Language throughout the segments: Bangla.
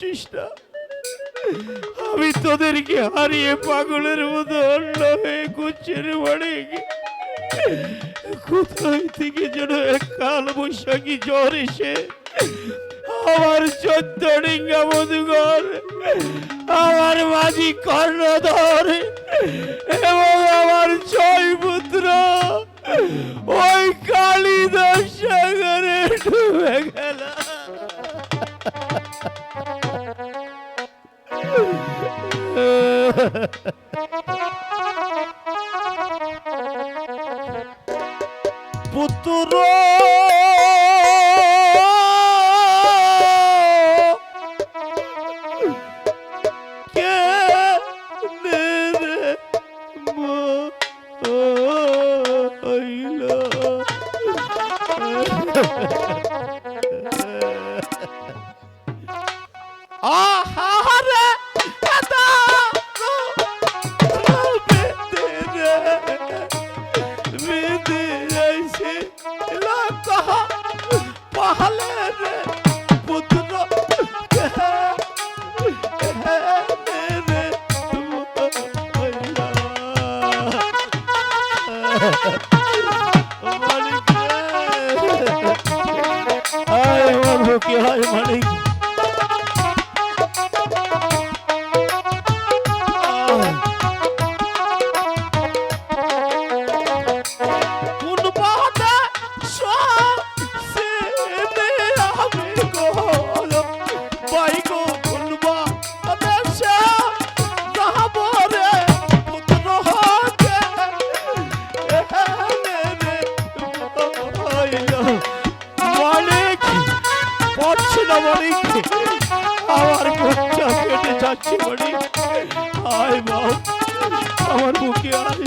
না আমি তোদেরকে হারিয়ে পাগলের মতো অন্য হয়ে গুচ্ছের বাড়ি কোথায় থেকে যেন এক কাল বৈশাখী জ্বর এসে আমার 14 ডিঙ্গা মধুকর, আমার মাঝি কর্ণধর এবং আমার 6 পুত্র ওই কালিদাস সাগরে ডুবে গেল। পুত্র মালিক আমার বুকটা ফেটে যাচ্ছে মালিক, আয় বাপ আমার বুকে আয়।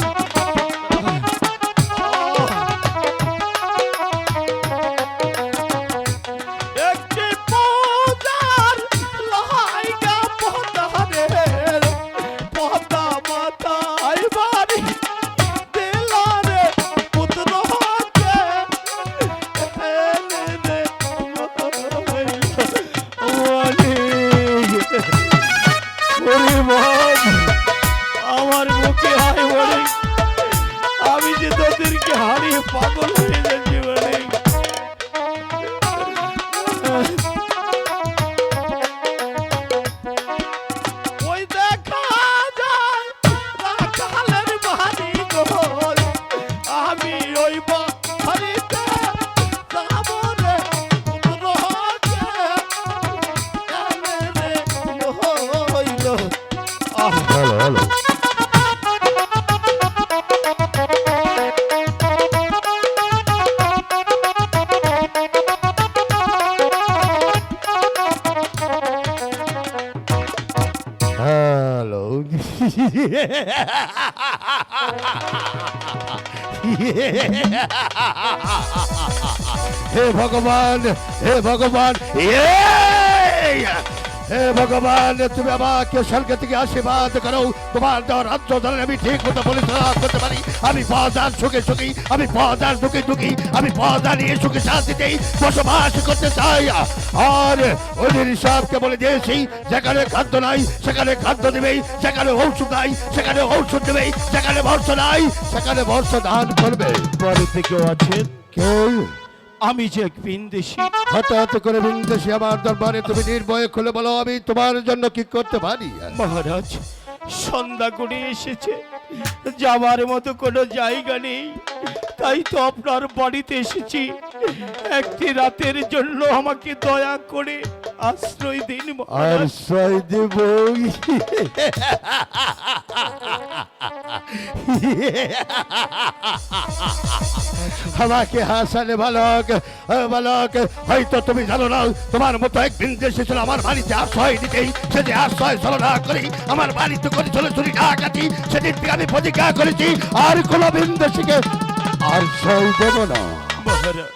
আমার মুখে হায় বলে আমি যে তোদেরকে হারিয়ে পাগল হয়ে যাচ্ছি বলে ওই দেখা যায় রাখালের বাড়ি ঘর, আমি ওই বাড়িতে যাবো রে হ্যালো হ্যালো হ্যালো হে ভগবান, হে ভগবান, হে ভগবান তুমি আমাকে স্বর্গ থেকে আশীর্বাদ করো, তোমার দেওয়ার রাজ্য ধরে আমি ঠিক মতো পরিচালনা করতে পারি। আমি পদার সুখে সুখী, আমি পদার দুঃখে দুঃখী, আমি পদা নিয়ে সুখে শান্তিতেই বসবাস করতে চাই। আর ওদের সবকে বলে দিয়েছি যেখানে খাদ্য নাই সেখানে খাদ্য দেবেই, যেখানে ঔষধ নাই সেখানে ঔষধ দেবেই, যেখানে বর্ষ নাই সেখানে বর্ষ দান করবে। বাড়িতে কেউ আছেন? কেউ? আমি যে এক বিন্দেশী, হঠাৎ করে বিন্দেশী আমার দরবারে তুমি নির্ভয়ে খুলে বলো আমি তোমার জন্য কি করতে পারি। মহারাজ সন্ধ্যা করে এসেছে, যাবার মতো কোনো জায়গা নেই, তাই তো আপনার বাড়িতে এসেছি। একটি রাতের জন্য আমাকে দয়া করে আশ্রয় দিন। আশ্রয় দেব? আমাকে হাসালে বালক, বালক হয়তো তুমি জানো না তোমার মতো এক বিন্দেশী ছিল আমার বাড়িতে আশ্রয় দিতেই, সে যে আশ্রয় ছলনা করি আমার বাড়িতে করে চলে চুরি ডাকাতি, সেদিন থেকে আমি প্রতিজ্ঞা করেছি আর কোনো বিন্দেশীকে আশ্রয় দেব না। মহারাজ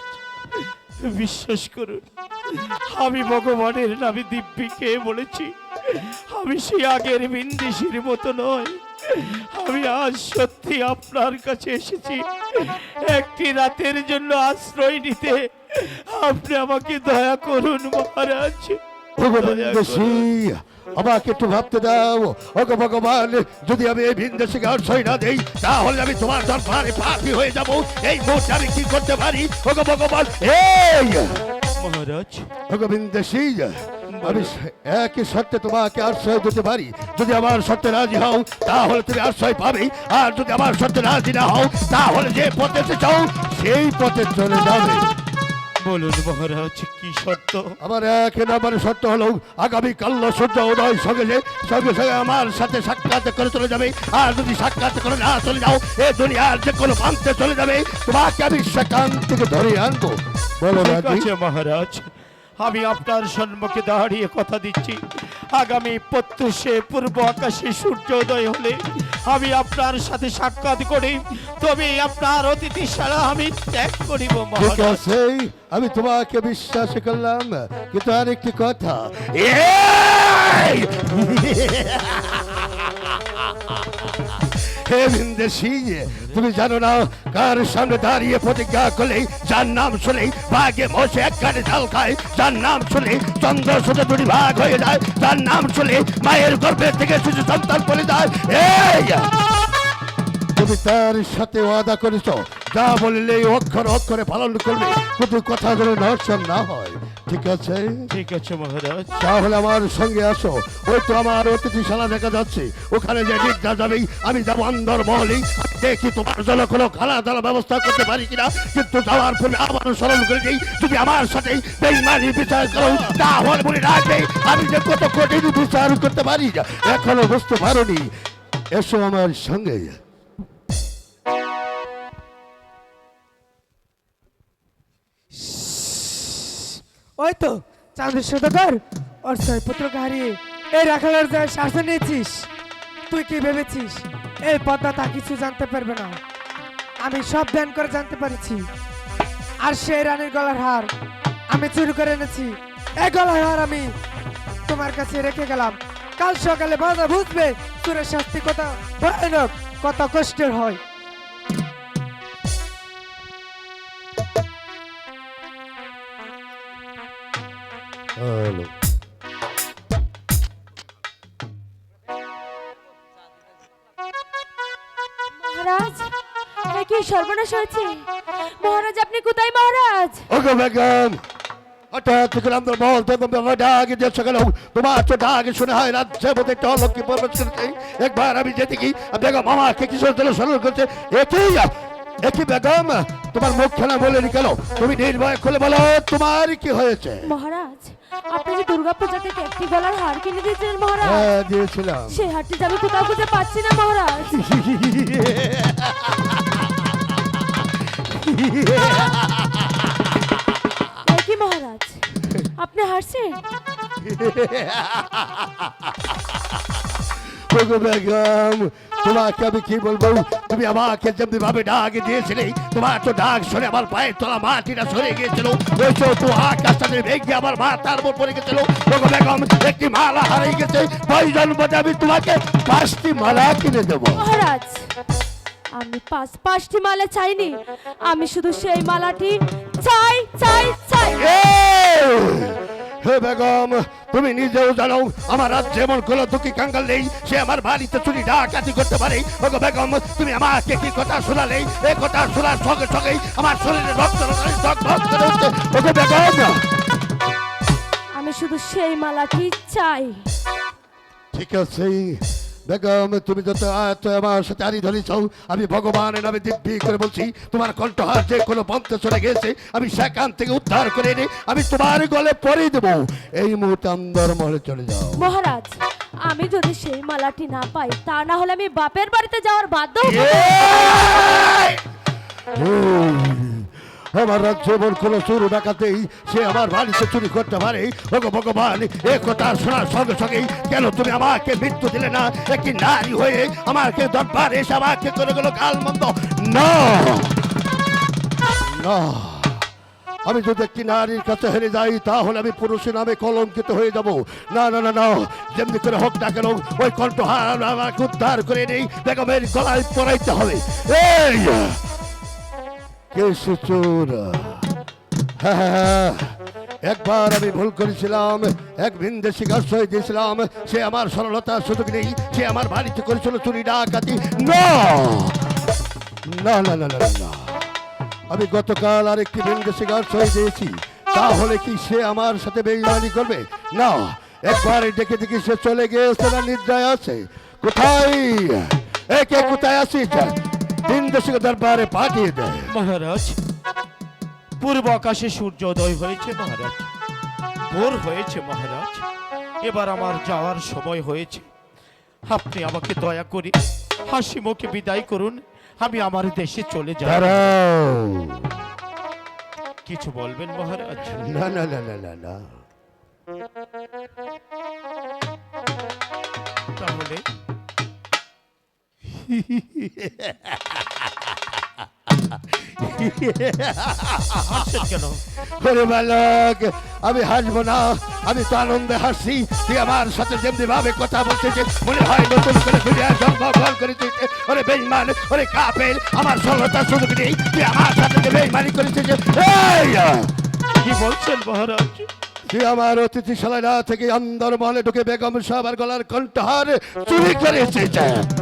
বিশ্বাস করুন, আমি ভগবানের নামে দিব্যিকে বলেছি আমি সেই আগের বিন্দেশীর মতো নয়। আমি আজ সত্যি আপনার কাছে এসেছি একটি রাতের জন্য আশ্রয় নিতে। আপনি আমাকে দয়া করুন মহারাজ। ওগো বিন্দেশী, আমাকে একটু ভাবতে দাও। ওগো ভগবান, যদি আমি এই বিন্দেশীকে আশ্রয় না দেই, তাহলে আমি তোমার দরবারে পাপী হয়ে যাব। এই মুহূর্তে আমি কি করতে পারি ওগো ভগবান? এই মহারাজ, ওগো বিন্দেশী, আমি একই সত্যে তোমাকে আশ্রয় দিতে পারি। যদি আমার সত্যে রাজি হও, তাহলে তুমি আশ্রয় পাবে। আর যদি আমার সত্যে রাজি না হও, তাহলে যে পথে চাও সেই পথে চলে যাবে। বলুন মহারাজ, কি শর্ত? আমার এক নম্বর শর্ত হলো, আগামী কাল সূর্য উদয় সঙ্গে সঙ্গে আমার সাথে সাক্ষাৎ করে চলে যাবে। আর যদি সাক্ষাৎ করে না চলে যাও, এই দুনিয়ার যে কোনো প্রান্তে চলে যাবে, তোমাকে আমি সেখান থেকে ধরে আনবো। বলো ঠিক রাজি? আছে মহারাজ, আমি আপনার সম্মুখে দাঁড়িয়ে কথা দিচ্ছি, আগামী প্রত্যুষে পূর্ব আকাশে সূর্যোদয় হলে আমি আপনার সাথে সাক্ষাৎ করি, তবে আপনার অতিথিশালা আমি ত্যাগ করিব ঠিক মহারাজ। আছে, আমি তোমাকে বিশ্বাস করলাম, কিন্তু আরেকটি কথা। হে বিন্দেশী, তুমি জানো না কার সামনে দাঁড়িয়ে প্রতিজ্ঞা করলে যার নাম শুনে বাঘে মশে এক গাড়ি ঢাল খায়, যার নাম শুনে চন্দ্র সুতো দুটি ভাগ হয়ে যায়, যার নাম শুনে মায়ের গর্ভের থেকে শিশু সন্তান বলে যায়। এই তুমি তার সাথে ওয়াদা করেছো, যা বললে অক্ষর অক্ষরে পালন করবে, কিন্তু কথা যেন নড়চড় না হয়। ঠিক আছে? ঠিক আছে মহারাজ। তাহলে আমার সঙ্গে আসো। ওই তো আমার অতিথিশালা দেখা যাচ্ছে, ওখানে যে নির্যা যাবেই আমি যাবো অন্দর মহলেই, দেখি তোমার জন্য কোনো খানা দানা ব্যবস্থা করতে পারি কিনা। কিন্তু যাওয়ার পরে আবারও স্মরণ করে দিই, যদি আমার সাথে বেইমানি বিচার করো, তাহলে মনে রাখবে আমি যে কত কঠিন বিচার করতে পারি এখনো বুঝতে পারোনি। এসো আমার সঙ্গে। ওই তো চাঁদের সদাগর ওর ছয়পুত্রকে হারিয়ে এই রাখালের যায় শাসন নিয়েছিস। তুই কি ভেবেছিস এই পদ্মা তা কিছু জানতে পারবে না? আমি সব ধ্যান করে জানতে পারছি। আর সেই রানীর গলার হার আমি চুরি করে এনেছি। এই গলার হার আমি তোমার কাছে রেখে গেলাম। কাল সকালে বাধা বুঝবে চোরের শাস্তি কত ভয়ানক, কত কষ্টের হয়। হ্যালো। মহারাজ, এ কি সর্বনাশ হয়েছে? মহারাজ, আপনি কোথায় মহারাজ? ওগো বেগম, হঠাৎ করে আমাদের বল ডাকে যে সকালে তোমার তো ডাকে শুনে হয় রাজ্যের মধ্যে একটা অলক্ষী পর্বত করেছে। একবার আমি যেতে কি বেগম আমাকে কিশোর জন্য স্মরণ করছে। একই বেগম, তোমার মুখ খেলা বলেনি কেন? তুমি নির্ভয় খুলে বলো তোমার কি হয়েছে? মহারাজ, আপনি যে দুর্গা পূজা থেকে একটি গলার হার কিনে দিয়েছিলেন মহারাজ, হ্যাঁ দিয়েছিলাম। সেই হারটি যে আমি কোথাও খুঁজে পাচ্ছি না মহারাজ। এ কি মহারাজ, আপনি হারছেন? ওগো বেগম, তোমাকে আমি কি বলবো? তুমি আমাকে যেমনি ভাবে ডাক দিয়েছিলে, তোমার তো ডাক শুনে আমার পায়ের তলা মাটিটা সরে গিয়েছিল। ওই তো আকাশটা ভেঙে আমার মাথার উপর পড়ে গেছিল। ওগো বেগম, একটি মালা হারিয়ে গেছে, প্রয়োজন বোধে আমি তোমাকে 5টি মালা কিনে দেবো। মহারাজ, আমি পাঁচটি মালা চাইনি, আমি শুধু সেই মালাটি চাই চাই চাই। হে বেগম, তুমি নিজেও জানো আমার রাজ্যে এমন কোনো দুঃখী কাঙ্গাল নেই সে আমার বাড়িতে চুরি ডাকাতি করতে পারে। ওগো বেগম, তুমি আমাকে কি কথা শোনালে? এই কথা শোনার সঙ্গে সঙ্গেই আমার শরীরে রক্ত করে উঠছে। ওগো বেগম, আমি শুধু সেই মালাটি চাই। ঠিক আছে বেগম, তুমি যত এত আমার সাথে আরি ধরেছ, আমি ভগবানের নামে দিব্যি করে বলছি, তোমার কণ্ঠহার যে কোনো পন্থে চলে গেছে, আমি সেখান থেকে উদ্ধার করে এনে আমি তোমার গলে পরে দেবো। এই মুহূর্তে অন্দর মহলে চলে যাও। মহারাজ, আমি যদি সেই মালাটি না পাই, তা না হলে আমি বাপের বাড়িতে যাওয়ার বাধ্য হব। আমার রাজ্যে এমন কোন চোর ডাকাতেই সে আমার বাড়িতে চুরি করতে পারে? ওগো ভগবান, এ কথা শোনার সঙ্গে সঙ্গেই কেন তুমি আমাকে মৃত্যু দিলে না? একটি নারী হয়ে আমাকে দরবার এসে আমাকে করে গেল গাল মন্দ। না না, আমি যদি একটি নারীর কাছে হেরে যাই, তাহলে আমি পুরুষের নামে কলঙ্কিত হয়ে যাব। না না না না, যেমনি করে হোক না কেন ওই কণ্ঠহার আমাকে উদ্ধার করে নেই, বেগমের গলায় পরাইতে হবে। এই কে সে চোর? হ্যাঁ, একবার আমি ভুল করেছিলাম, এক ভিনদেশিকে আশ্রয় দিয়েছিলাম, সে আমার সরলতার সুযোগ নেই, সে আমার বাড়িতে করেছিল চুরি ডাকাতি। না না না না না না, আমি গতকাল আরেকটি ভিনদেশিকে আশ্রয় দিয়েছি, তাহলে কি সে আমার সাথে বেইমানি করবে? না, একবার ডেকে দেখি সে চলে গিয়েছে না নিদ্রায় আছে। কোথায় একে, কোথায় আছিস? ভিনদেশিকে দরবারে পাঠিয়ে দেয়। মহারাজ, পূর্ব আকাশে সূর্যোদয় হয়েছে মহারাজ, ভোর হয়েছে মহারাজ, এবার আমার যাওয়ার সময় হয়েছে। আপনি আমাকে দয়া করে হাসি মুখে বিদায় করুন, আমি আমার দেশে চলে যাব। দাঁড়াও। কিছু বলবেন মহারাজ? না না না না না না, তাহলে হাসছেন কেন? ওরে বালক, আমি হাসবো না, আমি তো আনন্দে হাসছি। তুই আমার সাথে যেমনি ভাবে কথা বলছিস মনে হয় নতুন করে দুনিয়া জন্মগ্রহণ করেছিস। ওরে বেঈমান, ওরে কাফের, আমার সরলতার সুযোগ নেই, তুই আমার সাথে যে বেঈমানি করেছিস। এই, কি বলছেন মহারাজ? তুই আমার অতিথিশালা থেকে অন্দরমহলে ঢুকে বেগম সাহেবের গলার কণ্ঠহার চুরি করেছিস।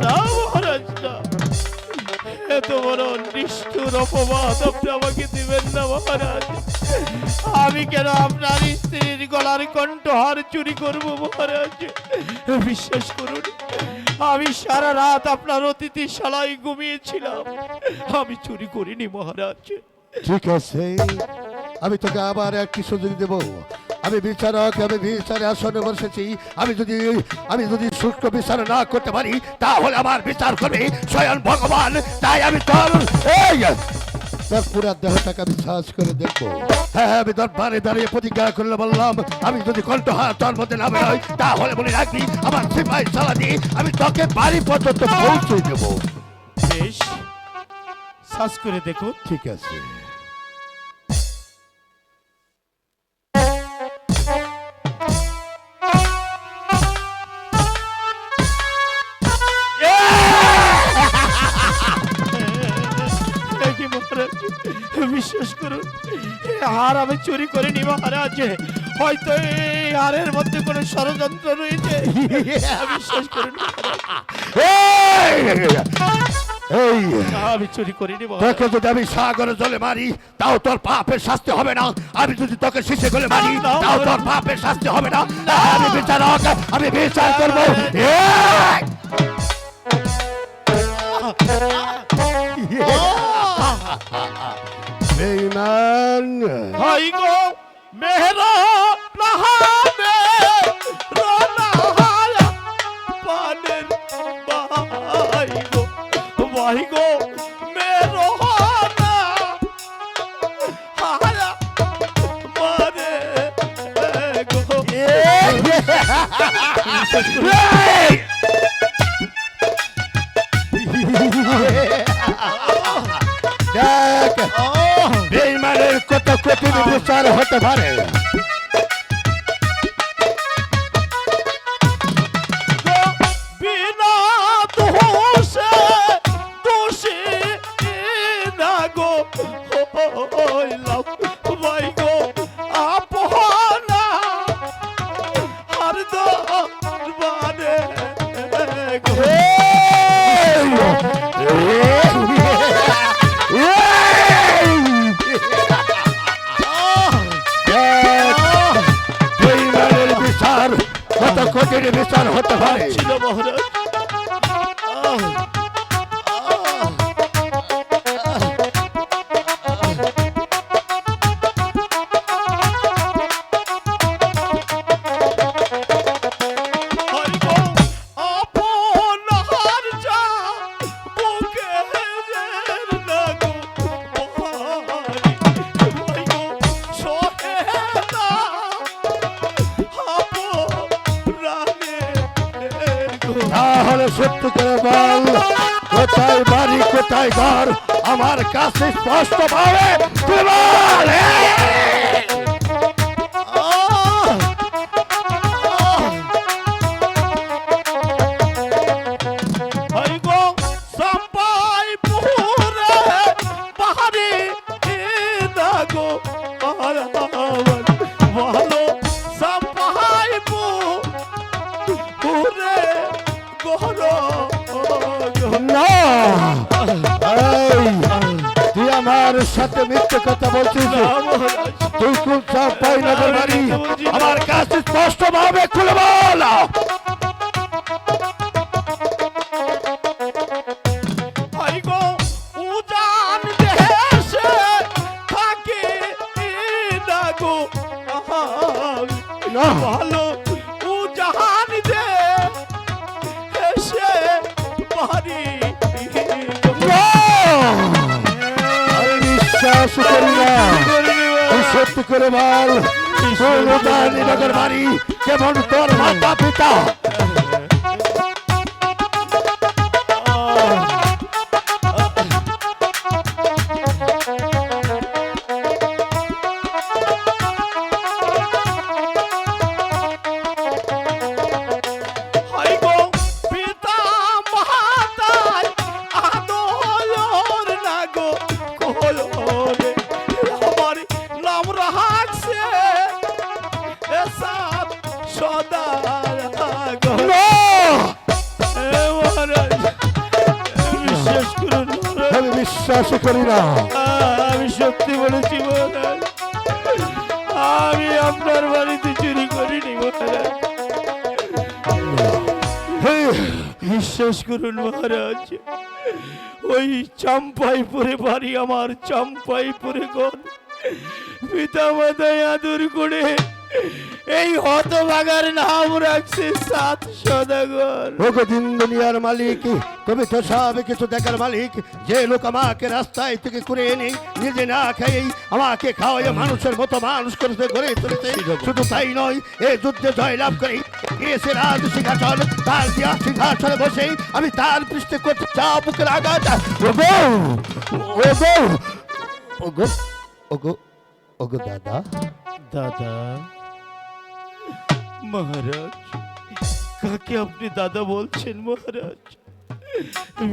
না মহারাজ, না, এত বড় নিষ্ঠুর অপবাদ আপনি আমাকে দিবেন না মহারাজ। আমি কেন আপনার স্ত্রীর গলার কণ্ঠহার চুরি করব মহারাজ? বিশ্বাস করুন, আমি সারা রাত আপনার অতিথিশালায় ঘুমিয়েছিলাম, আমি চুরি করিনি মহারাজ। ঠিক আছে, আমি তোকে আবার একটি সুযোগ দেব। আমি বিচারক, আমি বিচারে আসনে বসেছি। আমি যদি সুষ্ঠু বিচার না করতে পারি, তাহলে আমার বিচার করবে স্বয়ং ভগবান। তাই আমি তোর পুরা দেহটাকে আমি সার্চ করে দেখবো। হ্যাঁ, আমি দরবারে দাঁড়িয়ে প্রতিজ্ঞা করলে বললাম, আমি যদি কণ্ঠহার তোর মধ্যে নামে হয়, তাহলে বলে রাখবি আমার সিপাই সালা দিয়ে আমি তোকে বাড়ি পর্যন্ত পৌঁছে দেবো। বেশ, সার্চ করে দেখুন। ঠিক আছে। কি মহারাজ, বিশ্বাস করুন, এই হার আমি চুরি করিনি মহারাজ। হয়তো এই হারের মধ্যে কোনো ষড়যন্ত্র রয়েছে, বিশ্বাস করুন এই, আমি চুরি করিনি মহারাজ। তোকে যদি আমি সাগরে জলে মারি, তাও তোর পাপের শাস্তি হবে না। আমি যদি তোকে শীষে গলে মারি, তাও তোর পাপের শাস্তি হবে না। আমি বিচারক, আমি বিচার করবো। বেঈমান, হাই গো মেহরা নাহাবে রোনাহায়া পানের ভাই গো মেরো না হায়া মানে গো। দেখ, বেঈমানের কত কঠিন বিচার হতে পারে। বিনা দোষে দোষী না গো হইলাম ভাই গো আপনা আর দরবারে গো। বেঈমানের বিচার কত কঠিন বিচার হতে পারে। ছিল মহারাজ। তাহলে সত্যি করে বল, কোথায় বাড়ি কোথায় ঘর? আমার কাছে স্পষ্ট ভাবে তুই বল। রে না এই, তুই আমার সাথে মিথ্যে কথা বলছিস। তুই কোন চাপাই নগর বাড়ি আমার কাছে স্পষ্ট ভাবে খুলে বল। ভাই গো উজান দেশে থাকে না গো না ভালো উজান দে এসে বাড়ি না, আমি বিশ্বাস করি না। তুই সত্যি করে বল কোন উদাহরণ নগর বাড়ি কেমন তোর মাতা পিতা? হাই গো পিতা মাতার আদর না গো কোহরে আমার নাম রাখছে এসাত সদা গো না, মহারাজ বিশ্বাস করুন মহারাজ। আমি বিশ্বাস করি না। আমি সত্যি বলেছি মহারাজ, আমি আপনার বাড়িতে চুরি করিনি মহারাজ। হে, বিশ্বাস করুন মহারাজ, ওই চাম্পাইপুরে বাড়ি আমার, চাম্পাইপুরে ঘর। পিতা মাতায় আদর করে এই হতভাগার নাম রাখছে সাত সদাগর। ওগো দিন দুনিয়ার মালিক, তুমি তো সব কিছু দেখার মালিক। যে লোক আমাকে রাস্তায় থেকে করে এনে নিজে না খেয়েই আমাকে খাওয়াই মানুষের মতো মানুষ করেছে, গড়ে তুলেছে। শুধু তাই নয়, এই যুদ্ধে জয়লাভ করে এসে রাজ সিংহাসন, তার দিয়া সিংহাসনে বসেই আমি তার পৃষ্ঠে করতে চাবুকের আঘাত। ওগো ওগো ওগো ওগো ওগো দাদা। দাদা মহারাজ, কাকে আপনি দাদা বলছেন মহারাজ?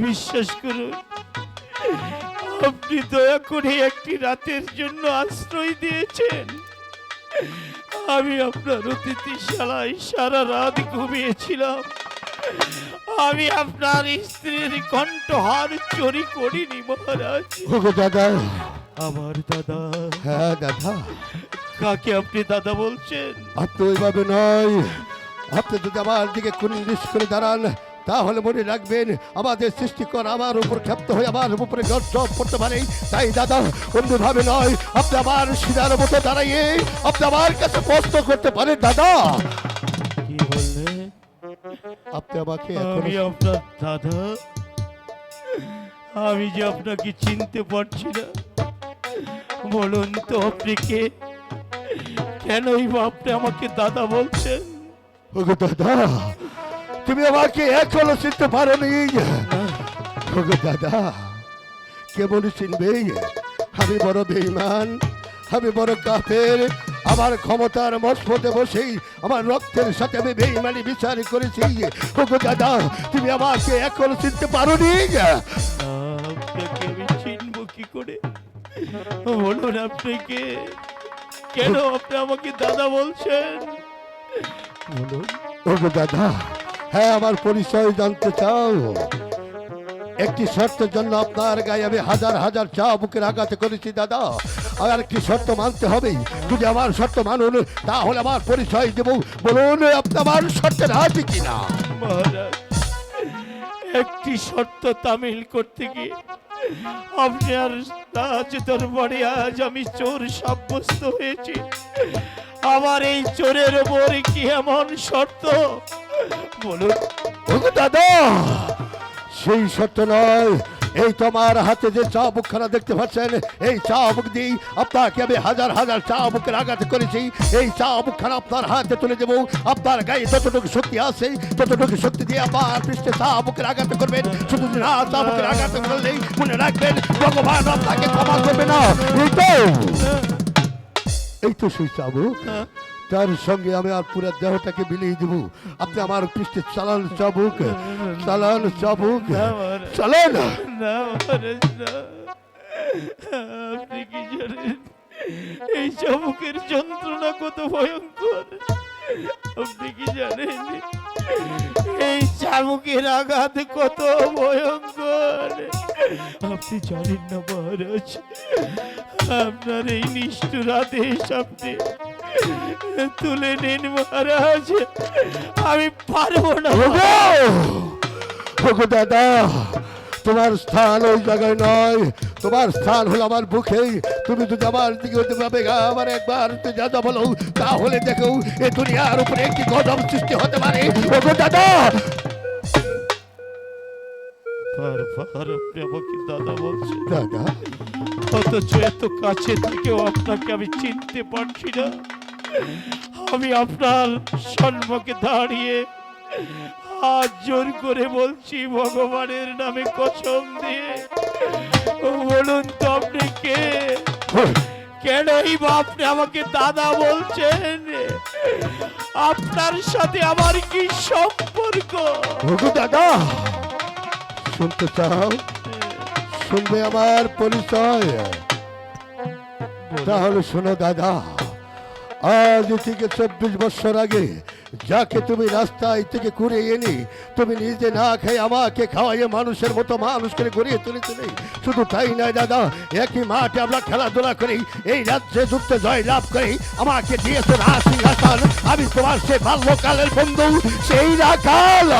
বিশ্বাস করুন, আপনি দয়া করে একটি রাতের জন্য আশ্রয় দিয়েছেন। আমি আপনার অতিথিশালায় সারা রাত ঘুমিয়েছিলাম। আমি আপনার স্ত্রীর কণ্ঠহার চুরি করিনি মহারাজ। ওগো দাদা। আমার দাদা। হ্যাঁ দাদা। কাকে আপনি দাদা বলছেন? আপনি ওইভাবে নয়, আপনি যদি আমার দিকে কুনিশ করে দাঁড়ান তাহলে মনে রাখবেন আমাদের সৃষ্টিকর আমার উপর ক্ষেপ্ত হয়ে আমার উপরে গর্জব করতে পারে। তাই দাদা অন্যভাবে নয়, আপনি আমার সিধার মতো দাঁড়াইয়ে আপনি আমার কাছে প্রশ্ন করতে পারেন দাদা। কি বললে? আপনি আমাকে আমি আপনার দাদা? আমি যে আপনাকে চিনতে পারছি না। বলুন তো আপনি কে? কেনই বা আপনি আমাকে দাদা বলছেন? ওগো দাদা, তুমি আমাকে এখনো চিনতে পারোনি। ওগো দাদা, কে বলে চিনবে? আমি বড় বেঈমান, আমি বড় কাফের। আমার ক্ষমতার মসপদে বসেই আমার রক্তের সাথে আমি বেঈমানি বিচার করেছি। ওগো দাদা, তুমি আমাকে এখনো চিনতে পারোনি। আপনাকে আমি চিনব কি করে? বলুন আপনি কে? কেন আপনি আমাকে দাদা বলছেন? বলুন। ওগো দাদা, হ্যাঁ আমার পরিচয় জানতে চাও? একটি শর্তের জন্য আপনার গায়ে আমি হাজার হাজার চাবুকের আঘাত করেছি দাদা। আর একটি শর্ত মানতে হবে। যদি আমার শর্ত মানুন তাহলে আমার পরিচয় দেব। বলুন আপনি আমার শর্তে রাজি কিনা? মহারাজ, একটি শর্ত তামিল করতে গিয়ে আপনি আর রাজ দরবারে আজ আমি চোর সাব্যস্ত হয়েছি। আমার এই চোরের ওপর কি এমন শর্ত? বলুন। ওগো দাদা, সেই শর্ত নয়। এই তোমার হাতে যে চাবুকখানা দেখতে পাচ্ছেন, এই চাবুক দিয়ে আপনাকে আমি হাজার হাজার চাবুকের আঘাত করেছি। এই চাবুকখানা আপনার হাতে তুলে দেবো। আপনার গায়ে যতটুকু শক্তি আছে ততটুকু শক্তি দিয়ে আপনার পৃষ্ঠে চাবুকের আঘাত করবেন। শুধু না চাবুকের আঘাত করলেই মনে রাখবেন ভগবান আপনাকে ক্ষমা করবে না। এই তো সেই চাবুক, তার সঙ্গে আমি আর পুরো দেহটাকে বিলিয়ে দেবো। আপনি আমার পৃষ্ঠে চালান চাবুক, চালান চাবুক, চালান। না মহারাজ, না। আপনি কি জানেন এই চাবুকের যন্ত্রণা কত ভয়ঙ্কর? আপনি কি জানেন চাবুকের আঘাত কত ভয়ঙ্কর আপনি জানেন না মহারাজ। আপনার এই নিষ্ঠুর আদেশ আপনি তুলে নিন মহারাজ, আমি পারবো না। ওগো দাদা, তোমার স্থান ওই জায়গায় নয়, তোমার স্থান হলো আমার বুকেই। তুমি যদি আমার দিকে হতে পারবে আমার একবার যা বলো, তাহলে দেখো এ দুনিয়ার উপরে একটি গজব সৃষ্টি হতে পারে। ওগো দাদা, বারবার আপনি আমাকে দাদা বলছেন, দাদা অথচ এত কাছে থেকেও আপনাকে আমি চিনতে পারছি না। আমি আপনার সম্মুখে দাঁড়িয়ে হাত জোর করে বলছি, ভগবানের নামে কসম দিয়ে বলুন তো আপনি কে? কেনই বা আপনি আমাকে দাদা বলছেন? আপনার সাথে আমার কি সম্পর্ক? ওগো দাদা, শুনতে চাও? শুনবে আমার পরিচয়? তাহলে শোনো দাদা, আজ থেকে 24 বছর আগে যাকে তুমি রাস্তায় থেকে ঘুরে এনে তুমি নিজে না খেয়ে আমাকে খাওয়াইয়ে মানুষের মতো মানুষ করে গড়িয়ে তুলেছিলে। শুধু তাই নয় দাদা, একই মাঠে আমরা খেলাধুলা করি, এই রাজ্যে যুদ্ধে জয় লাভ করি, আমাকে দিয়েছে রাজ সিংহাসন। আমি তোমার সে বাল্যকালের বন্ধু, সেই রাখাল।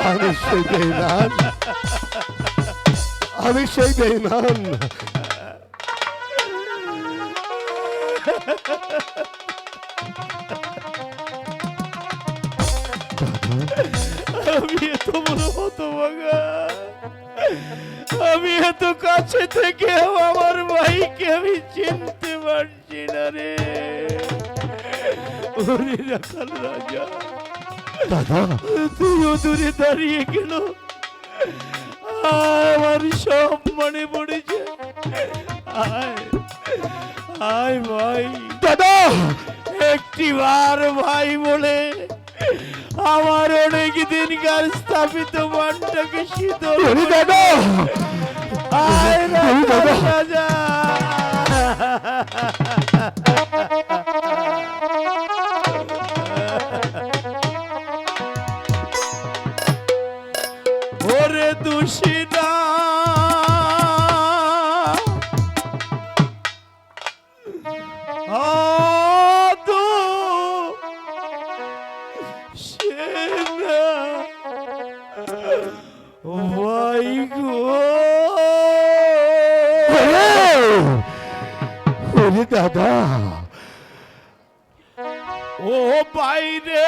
আমি সেই বেঈমান, আমি সেই বেঈমান। আমি এত বড় হতভাগা, আমি এত কাছে থেকে আমার ভাইকে আমি চিনতে পারছি না রে। ওরে রাখাল রাজা, দাদা তুইও দূরে দাঁড়িয়ে গেল, আমার সব মনে পড়েছে। আয় আয় ভাই, দাদা, একটি বার ভাই বলে আমার অনেক দিনকার স্থাপিত মনটাকে শীতল ওরে দাদা, আয় ওরে দাদা। রাজা। ওরে দোষীরা আদো সেনা ভাই গো, ওরে দাদা, ও বাইরে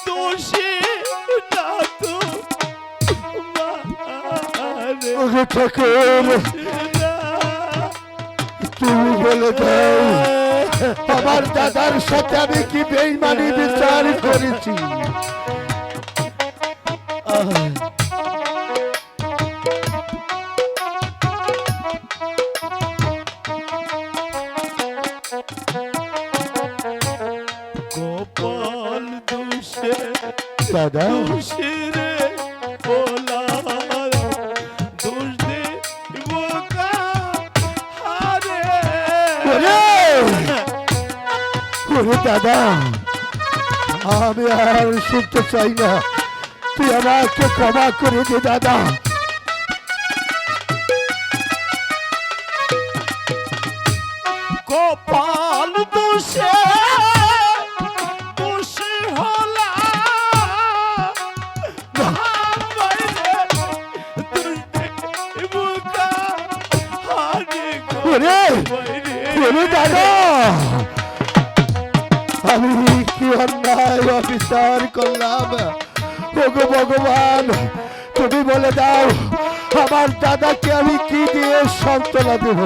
দোষী না তো মারে ওরে ঠাকুর, না। তুমি বলে দাও আমার দাদার সাথে আমি কি বেঈমানি বিচার করেছি? গোপাল দোষে দাদা দোষীরে বলা দোষ দে বোকা হারে। ওরে ওরে দাদা, আমি আর শুনতে চাই না, তুই আমাকে ক্ষমা করে দে দাদা। গোপাল দোষে দোষী হলা ওরে ওরে দাদা, আমি কি অন্যায় অবিচার করলাম? ওগো ভগবান, তুমি বলে দাও আমার দাদাকে আমি কি দিয়ে সান্ত্বনা দেব?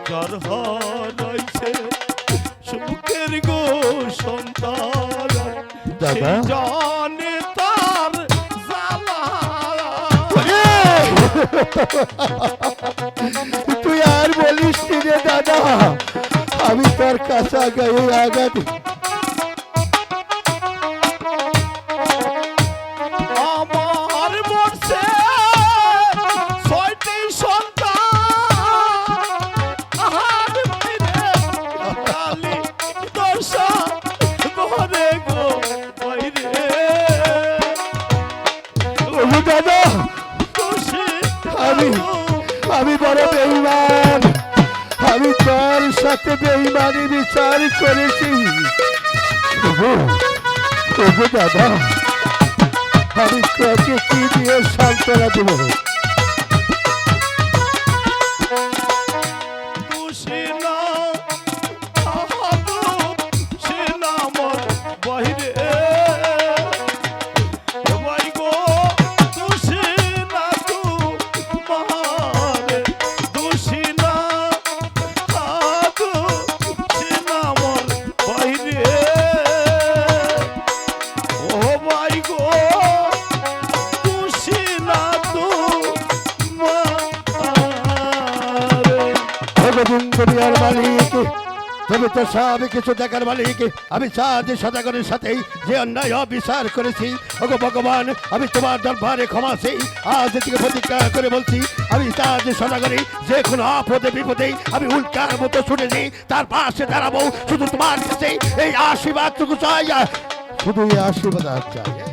যার হারাইছে সুখের গো সন্তান, দাদা? সে জানে তার জ্বালা। তুই আর বলিস নি রে দাদা, আমি তোর কাছে গায়ে আঘাত। দাদা আমি আমি বড় বেঈমান, আমি তোর সাথে বেঈমানি বিচার করেছি। ওগো ওগো দাদা, আমি তোকে কি দিয়ে সান্ত্বনা দেব? দুনিয়ার মালিক, তুমি তো সব কিছু দেখার মালিক। আমি চাঁদ সদাগরের সাথে যে অন্যায় বিচার করেছি, ওগো ভগবান, আমি তোমার দরবারে ক্ষমা চাই। আজ থেকে প্রতিজ্ঞা করে বলছি, আমি চাঁদ সদাগরে যে কোনো আপদে বিপদে আমি উল্কার মতো ছুটে যাই, তার পাশে দাঁড়াবো। শুধু তোমার কাছে এই আশীর্বাদটুকু চাই, শুধু এই আশীর্বাদ চাই।